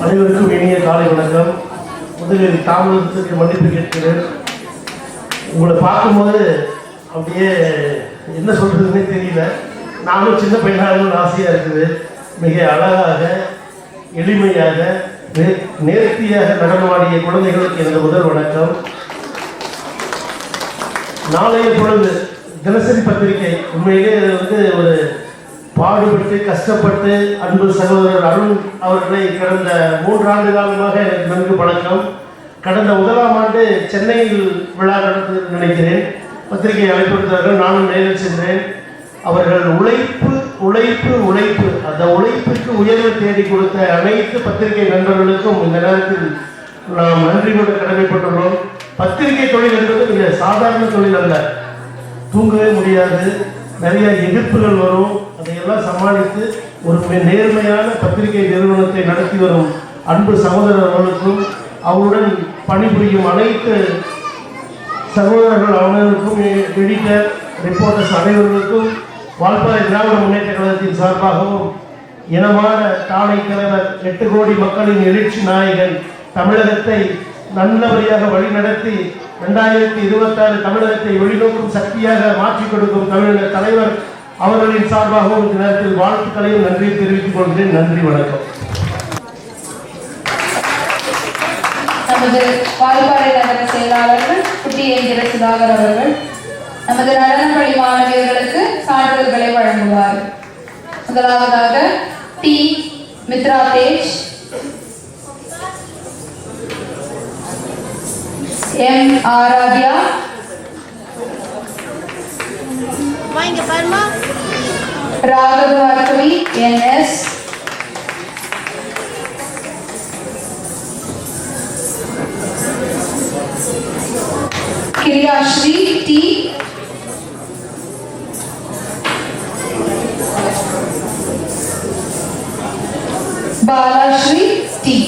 அனைவருக்கும் இனிய காலை வணக்கம். முதலில் தாமதத்துக்கு மன்னிப்பு கேட்கிறேன். உங்களை பார்க்கும்போது அப்படியே என்ன சொல்றதுன்னே தெரியல. நானும் சின்ன பையனாக ஆசையாக இருக்குது. மிக அழகாக, எளிமையாக, நேர்த்தியாக நடனமாடிய குழந்தைகளுக்கு எனது முதல் வணக்கம். நாளைய பொழுது தினசரி பத்திரிகை உண்மையிலே ஒரு பாடுபட்டு கஷ்டப்பட்டு அன்பு சகோதரர் அருண் அவர்களை கடந்த 3 ஆண்டு காலமாக எனக்கு நன்கு பழக்கம். கடந்த 1ஆம் ஆண்டு சென்னையில் விழா நடந்து நினைக்கிறேன். பத்திரிகை அழைப்படுத்தார்கள். நானும் நேரில் சென்றேன். அவர்கள் உழைப்பு உழைப்பு உழைப்பு அந்த உழைப்புக்கு உயர்வு தேடி கொடுத்த அனைத்து பத்திரிகை நண்பர்களுக்கும் இந்த நேரத்தில் நாம் நன்றியோடு கடமைப்பட்டுள்ளோம். பத்திரிகை தொழில் என்பது மிக சாதாரண தொழில் அல்ல. தூங்கவே முடியாது, நிறைய எதிர்ப்புகள் வரும். அதையெல்லாம் சமாளித்து ஒரு நேர்மையான பத்திரிகை நிறுவனத்தை நடத்தி வரும் அன்பு சகோதரர்களுக்கும் அவருடன் பணிபுரியும் அனைத்து சகோதரர்கள் அவர்களுக்கும் எடிட்டர் ரிப்போர்ட்டர்ஸ் அனைவர்களுக்கும் வால்பாறை திராவிட முன்னேற்ற கழகத்தின் சார்பாகவும் இனமான தானை தலைவர் 8 கோடி மக்களின் எழுச்சி நாயகன் தமிழகத்தை நல்லபடியாக வழிநடத்தி 2026 தமிழகத்தை வெளிநோக்கும் சக்தியாக மாற்றிக் கொடுக்கும் தமிழக தலைவர் அவர்களின் சார்பாகவும் இந்த நேரத்தில் வாழ்த்துக்களையும் நன்றியை தெரிவித்துக் கொள்கிறேன். நன்றி, வணக்கம். நமது வால்பாறை நகர செயலாளர்கள் குட்டி என்கிற சுதாகர் அவர்கள் நமது நடனப்பள்ளி மாணவியர்களுக்கு சான்றிதழ்களை வழங்குவார். முதலாவதாக T Mithra Tej, M Aradhya, Raghavarkavi N S, Kriyashree T, Balashree D.